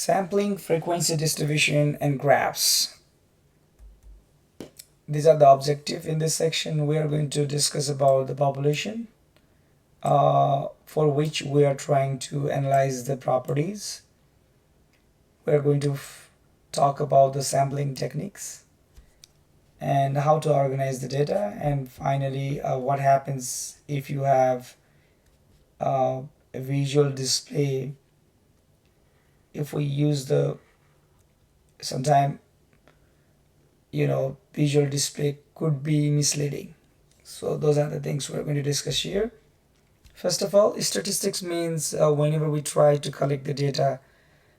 Sampling, frequency distribution, and graphs. These are the objective. In this section we are going to discuss about the population, for which we are trying to analyze the properties. We are going to talk about the sampling techniques and how to organize the data, and finally what happens if you have a visual display. If we use the sometime visual display could be misleading. So those are the things we're going to discuss here. First of all, statistics means whenever we try to collect the data,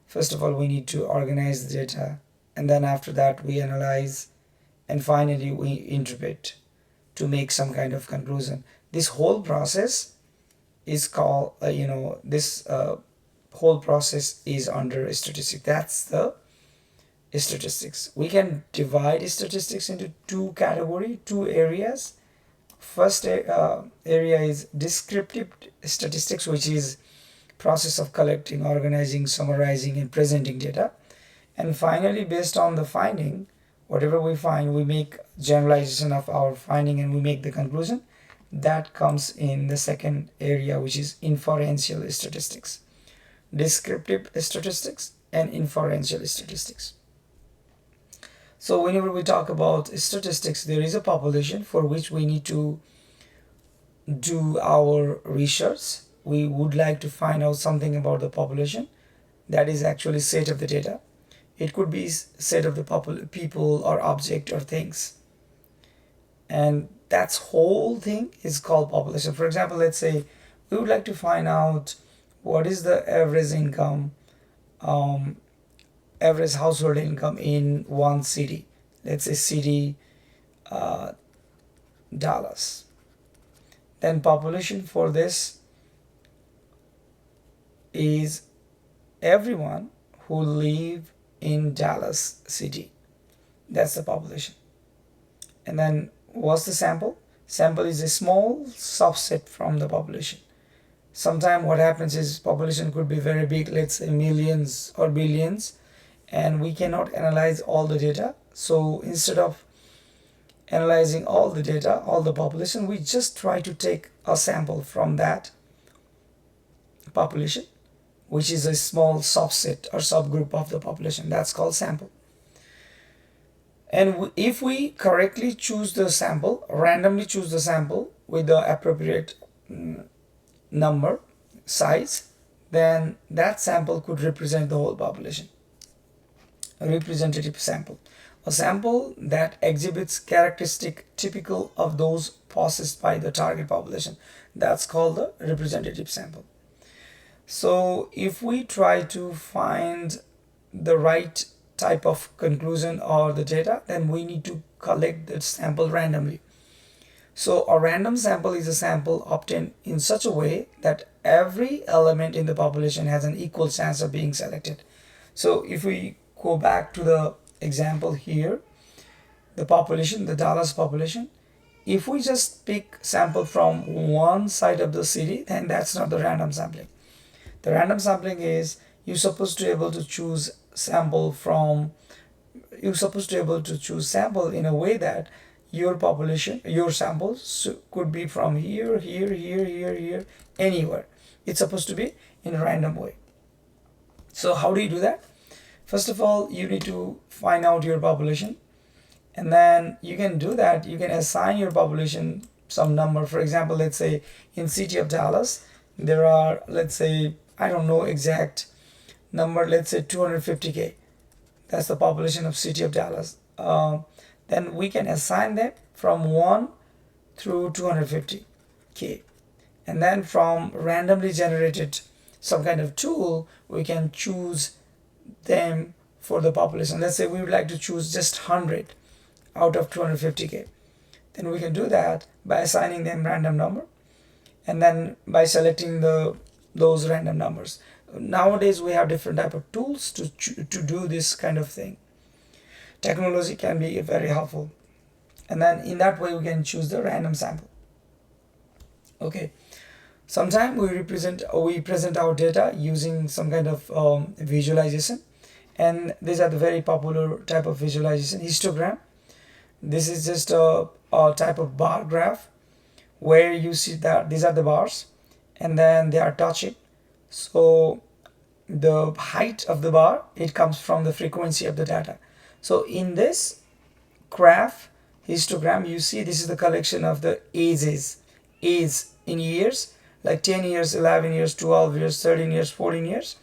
first of all we need to organize the data, and then after that we analyze, and finally we interpret to make some kind of conclusion. This whole process is called this whole process is under statistics. That's the statistics. We can divide statistics into two areas. First area is descriptive statistics, which is process of collecting, organizing, summarizing, and presenting data. And finally, based on the finding, whatever we find, we make generalization of our finding and we make the conclusion. That comes in the second area, which is inferential statistics. Descriptive statistics and inferential statistics. So whenever we talk about statistics, there is a population for which we need to do our research. We would like to find out something about the population. That is actually set of the data. It could be set of the people or object or things. And that's whole thing is called population. For example, let's say we would like to find out what is the average income, average household income in one city. Let's say city Dallas. Then population for this is everyone who live in Dallas city. That's the population. And then what's the sample? Sample is a small subset from the population. Sometimes what happens is population could be very big, let's say millions or billions, and we cannot analyze all the data. So instead of analyzing all the data, all the population, we just try to take a sample from that population, which is a small subset or subgroup of the population. That's called sample. And if we correctly choose the sample, randomly choose the sample with the appropriate number, size, then that sample could represent the whole population. A representative sample. A sample that exhibits characteristic typical of those possessed by the target population. That's called the representative sample. So if we try to find the right type of conclusion or the data, then we need to collect the sample randomly. So a random sample is a sample obtained in such a way that every element in the population has an equal chance of being selected. So if we go back to the example here, the population, the Dallas population, if we just pick sample from one side of the city, then that's not the random sampling. The random sampling is you're supposed to be able to choose sample in a way that your population, your samples could be from here, anywhere. It's supposed to be in a random way. So how do you do that? First of all, you need to find out your population, and then you can do that. You can assign your population some number. For example, let's say in city of Dallas, there are, let's say, I don't know exact number, let's say 250K. That's the population of city of Dallas. Then we can assign them from 1 through 250K. And then from randomly generated some kind of tool, we can choose them for the population. Let's say we would like to choose just 100 out of 250K. Then we can do that by assigning them random number, and then by selecting those random numbers. Nowadays we have different type of tools to do this kind of thing. Technology can be very helpful, and then in that way we can choose the random sample. Okay, sometimes we present our data using some kind of visualization. And these are the very popular type of visualization. Histogram, this is just a type of bar graph where you see that these are the bars and then they are touching. So the height of the bar, it comes from the frequency of the data. So in this graph, histogram, you see this is the collection of the ages in years, like 10 years, 11 years, 12 years, 13 years, 14 years.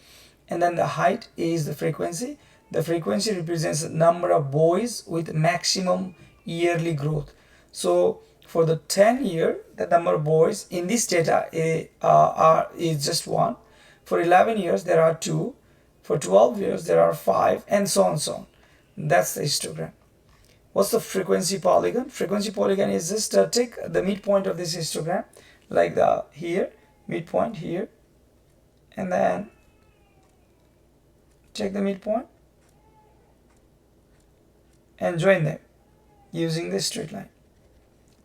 And then the height is the frequency. The frequency represents the number of boys with maximum yearly growth. So for the 10 year, the number of boys in this data is just 1. For 11 years, there are 2. For 12 years, there are 5, and so on, so on. That's the histogram. What's the frequency polygon? Frequency polygon is just take the midpoint of this histogram, like the here, midpoint here, and then take the midpoint and join them using the straight line.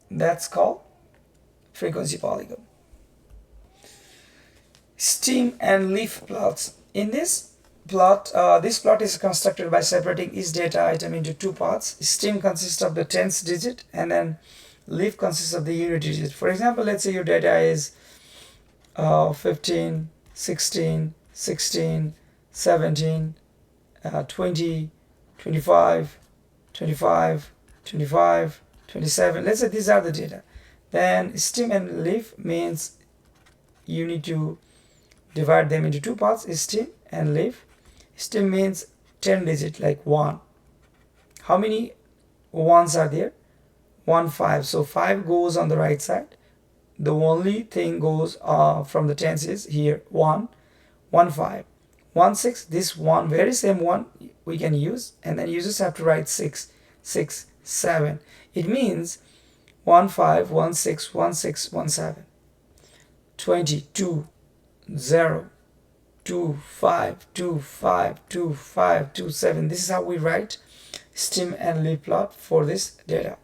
That's called frequency polygon. Stem and leaf plots. In this plot is constructed by separating each data item into two parts. Stem consists of the tens digit and then leaf consists of the unit digit. For example, let's say your data is 15, 16, 16, 17, 20, 25, 25, 25, 27. Let's say these are the data. Then stem and leaf means you need to divide them into two parts, stem and leaf. Stem means 10 digit, like 1. How many ones are there? 1, 5. So 5 goes on the right side. The only thing goes from the tens is here 1, 1, 5, 1, 6. This one, very same one we can use, and then you just have to write 6, 6, 7. It means 1, 5, 1, 6, 1, 6, 1, 7. 20, 2, 0, 2, 5, 2, 5, 2, 5, 2, 7. This is how we write stem and leaf plot for this data.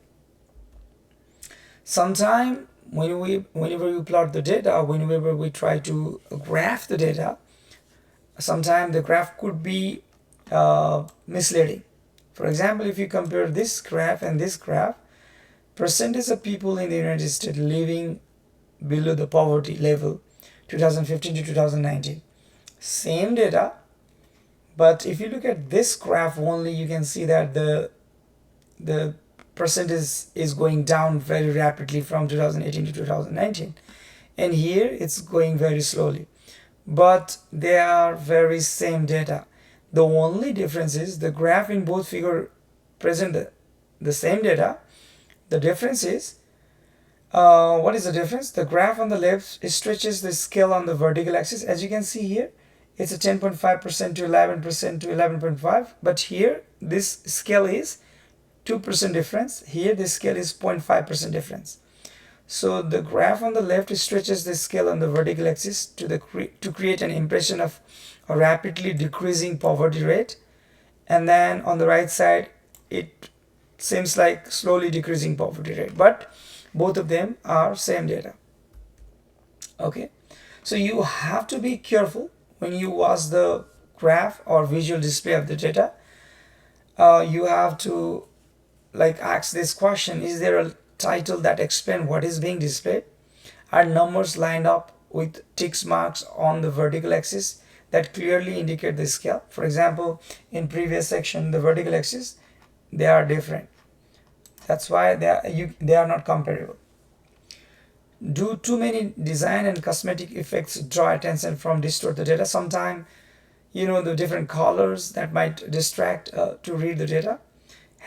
Sometime whenever we plot the data, whenever we try to graph the data, sometimes the graph could be misleading. For example, if you compare this graph and this graph, percentage of people in the United States living below the poverty level 2015 to 2019, same data, but if you look at this graph only, you can see that the percentage is going down very rapidly from 2018 to 2019, and here it's going very slowly, but they are very same data. The only difference is the graph in both figure present the same data. The difference is what is the difference? The graph on the left stretches the scale on the vertical axis. As you can see here, it's a 10.5% to 11% to 11.5, but here this scale is 2% difference. Here this scale is 0.5% difference. So the graph on the left stretches the scale on the vertical axis to create an impression of a rapidly decreasing poverty rate, and then on the right side it seems like slowly decreasing poverty rate, but both of them are same data. Okay, so you have to be careful when you watch the graph or visual display of the data. You have to ask this question: is there a title that explains what is being displayed? Are numbers lined up with tick marks on the vertical axis that clearly indicate the scale? For example, in previous section, the vertical axis, they are different. That's why they are not comparable. Do too many design and cosmetic effects draw attention from distort the data? Sometimes, the different colors that might distract to read the data.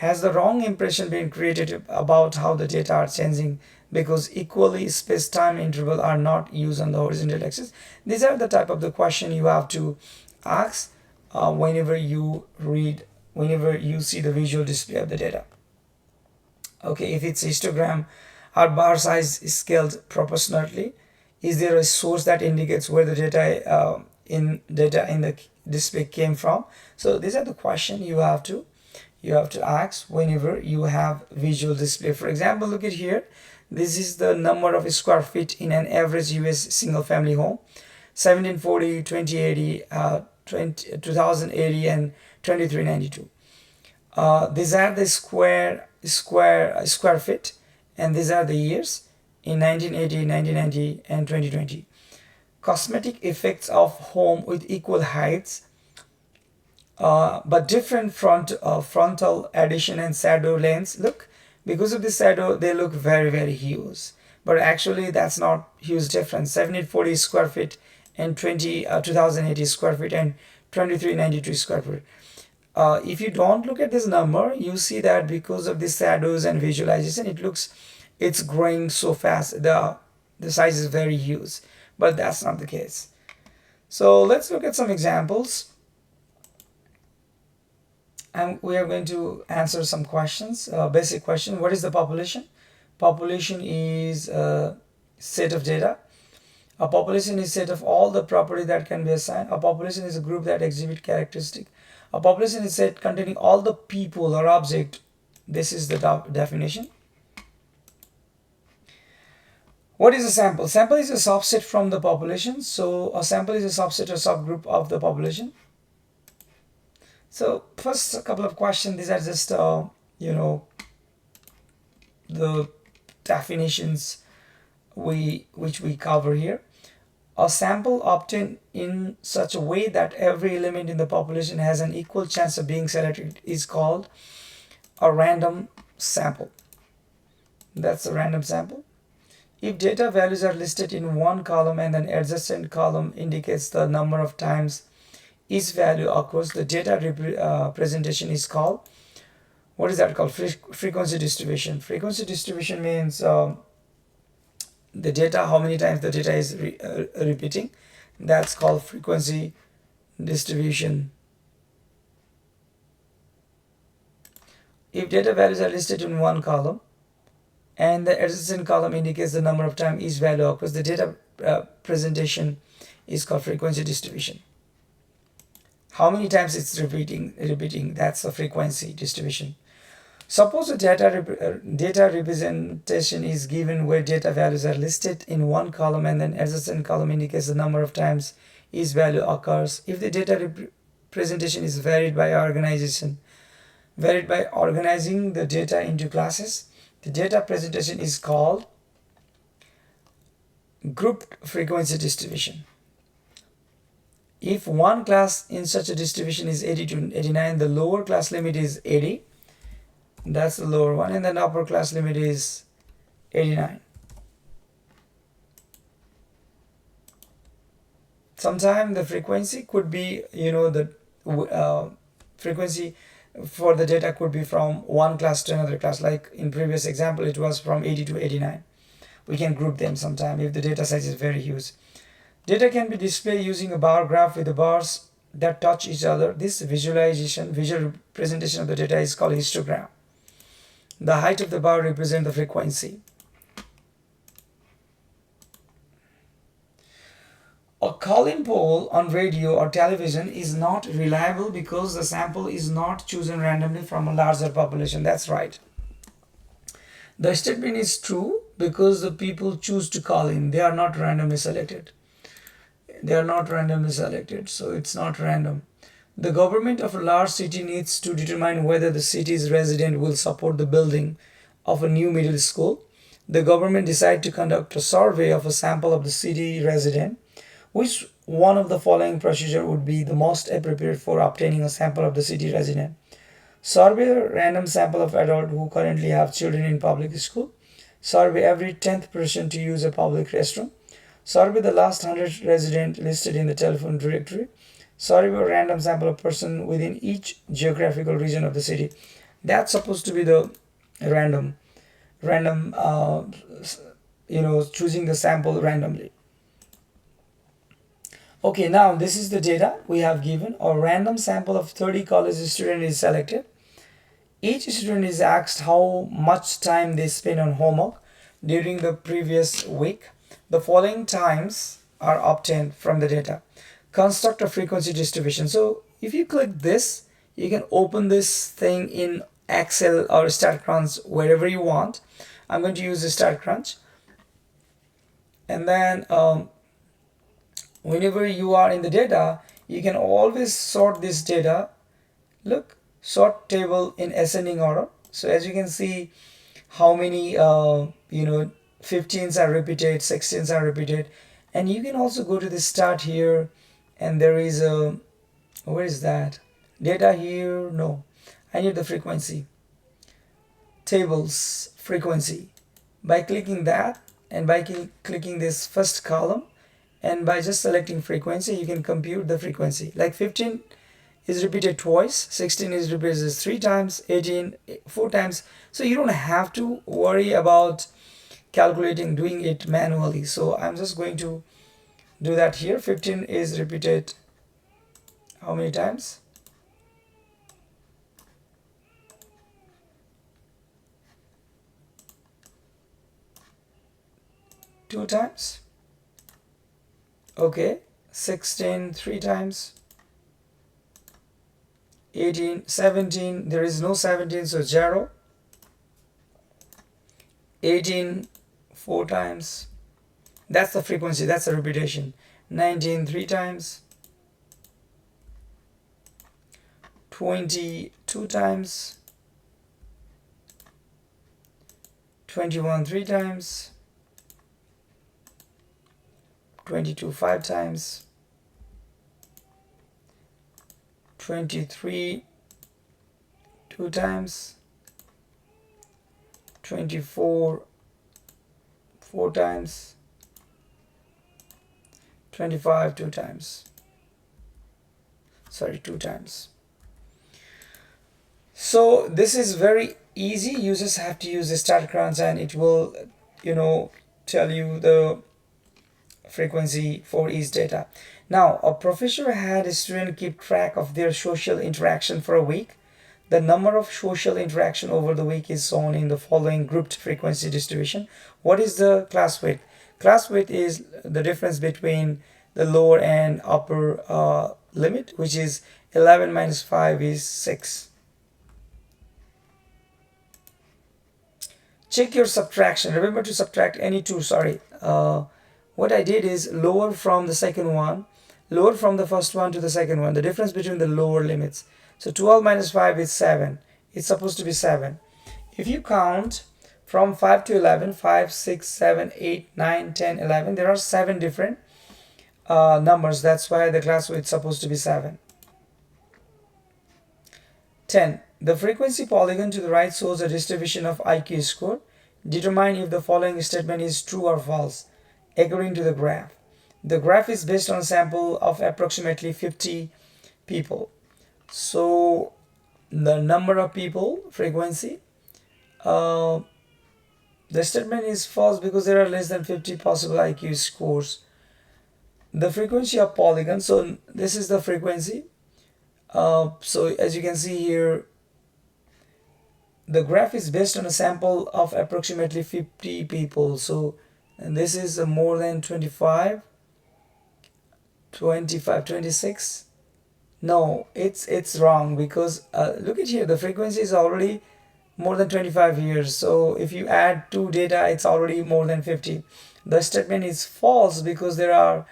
Has the wrong impression been created about how the data are changing because equally spaced time interval are not used on the horizontal axis? These are the type of the question you have to ask whenever you see the visual display of the data. Okay, if it's histogram, are bar size scaled proportionately? Is there a source that indicates where the data in the display came from? So these are the questions you have to ask whenever you have visual display. For example, look at here. This is the number of square feet in an average US single family home. 1740, 2080, 2080 and 2392. These are the square feet, and these are the years in 1980, 1990, and 2020. Cosmetic effects of home with equal heights, but different frontal addition and shadow lengths. Look, because of the shadow, they look very huge. But actually, that's not huge difference. 740 square feet and 2080 square feet and 2392 square feet. If you don't look at this number, you see that because of the shadows and visualization, it's growing so fast. The size is very huge, but that's not the case. So let's look at some examples, and we are going to answer some questions. Basic question: what is the population? Population is a set of data. A population is a set of all the property that can be assigned. A population is a group that exhibit characteristic. A population is a set containing all the people or object. This is the definition. What is a sample? Sample is a subset from the population. So a sample is a subset or subgroup of the population. So first, a couple of questions. These are just the definitions which we cover here. A sample obtained in such a way that every element in the population has an equal chance of being selected is called a random sample. That's a random sample. If data values are listed in one column and an adjacent column indicates the number of times each value occurs, the data representation is called, what is that called? Frequency distribution. Frequency distribution means the data, how many times the data is repeating. That's called frequency distribution. If data values are listed in one column and the adjacent column indicates the number of times each value occurs, the data presentation is called frequency distribution. How many times it's repeating, that's the frequency distribution. Suppose a data representation is given where data values are listed in one column and then adjacent column indicates the number of times each value occurs. If the data representation is varied by organizing the data into classes, the data presentation is called grouped frequency distribution. If one class in such a distribution is 80 to 89, the lower class limit is 80. That's the lower one, and then upper class limit is 89. Sometimes the frequency could be, the frequency for the data could be from one class to another class. Like in previous example, it was from 80 to 89. We can group them sometime if the data size is very huge. Data can be displayed using a bar graph with the bars that touch each other. This visual representation of the data is called histogram. The height of the bar represents the frequency. A calling poll on radio or television is not reliable because the sample is not chosen randomly from a larger population. That's right. The statement is true because the people choose to call in. They are not randomly selected. So it's not random. The government of a large city needs to determine whether the city's resident will support the building of a new middle school. The government decides to conduct a survey of a sample of the city resident. Which one of the following procedure would be the most appropriate for obtaining a sample of the city resident? Survey a random sample of adults who currently have children in public school. Survey every 10th person to use a public restroom. Survey the last 100 residents listed in the telephone directory. Survey a random sample of person within each geographical region of the city. That's supposed to be the random, choosing the sample randomly. Okay, now this is the data we have given. A random sample of 30 college students is selected. Each student is asked how much time they spent on homework during the previous week. The following times are obtained from the data. Construct a frequency distribution. So if you click this, you can open this thing in Excel or StatCrunch, wherever you want. I'm going to use the StatCrunch. And then whenever you are in the data, You can always sort this data. Look, sort table in ascending order. So as you can see how many 15s are repeated, 16s are repeated, and you can also go to the start here, and there is a, where is that data here? No, I need the frequency, tables frequency. By clicking that, and by clicking this first column, and by just selecting frequency, you can compute the frequency. Like 15 is repeated twice, 16 is repeated 3 times, 18 4 times. So you don't have to worry about doing it manually. So I'm just going to do that here. 15 is repeated how many times? Two times. Okay. 16 3 times. 18 17, there is no 17, so 0. 18 4 times, that's the frequency, that's the repetition. 19 3 times. 20 2 times. 21 3 times. 22 5 times. 23 2 times. 24 4 times. 25 2 times. Sorry, 2 times. So this is very easy. You just have to use the StatCrunch and it will tell you the frequency for each data. Now a professor had a student keep track of their social interaction for a week. The number of social interaction over the week is shown in the following grouped frequency distribution. What is the class width? Class width is the difference between the lower and upper limit, which is 11 minus 5 is 6. Check your subtraction. Remember to subtract any two. Sorry. What I did is lower from the second one, lower from the first one to the second one, the difference between the lower limits. So 12 minus 5 is 7. It's supposed to be 7. If you count from 5 to 11, 5, 6, 7, 8, 9, 10, 11, there are 7 different numbers. That's why the class width is supposed to be 7. 10. The frequency polygon to the right shows a distribution of IQ score. Determine if the following statement is true or false according to the graph. The graph is based on a sample of approximately 50 people. So the number of people, frequency, the statement is false because there are less than 50 possible IQ scores. The frequency of polygon, so this is the frequency. So as you can see here, the graph is based on a sample of approximately 50 people. So and this is more than 25, 26. No, it's wrong because look at here, the frequency is already more than 25 years. So if you add two data, it's already more than 50. The statement is false because there are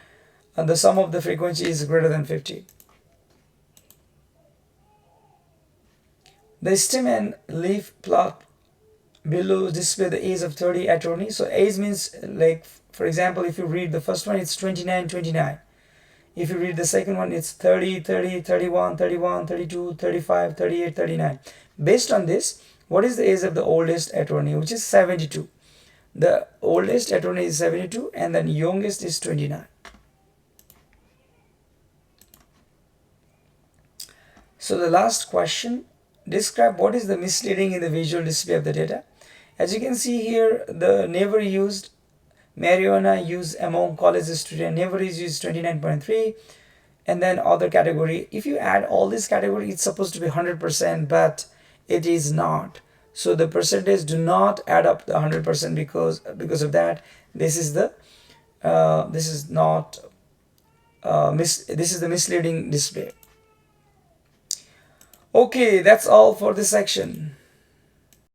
the sum of the frequency is greater than 50. The stem and leaf plot below display the age of 30 attorneys. So age means, like for example, if you read the first one, it's 29 29. If you read the second one, it's 30 30 31 31 32 35 38 39. Based on this, what is the age of the oldest attorney, which is 72. The oldest attorney is 72 and then youngest is 29. So the last question, describe what is the misleading in the visual display of the data. As you can see here, the never used, marijuana use among college students, never is used 29.3, and then other category. If you add all these categories, it's supposed to be 100%, but it is not. So the percentage do not add up the 100% because of that. This is the this is not this is the misleading display. Okay, that's all for this section.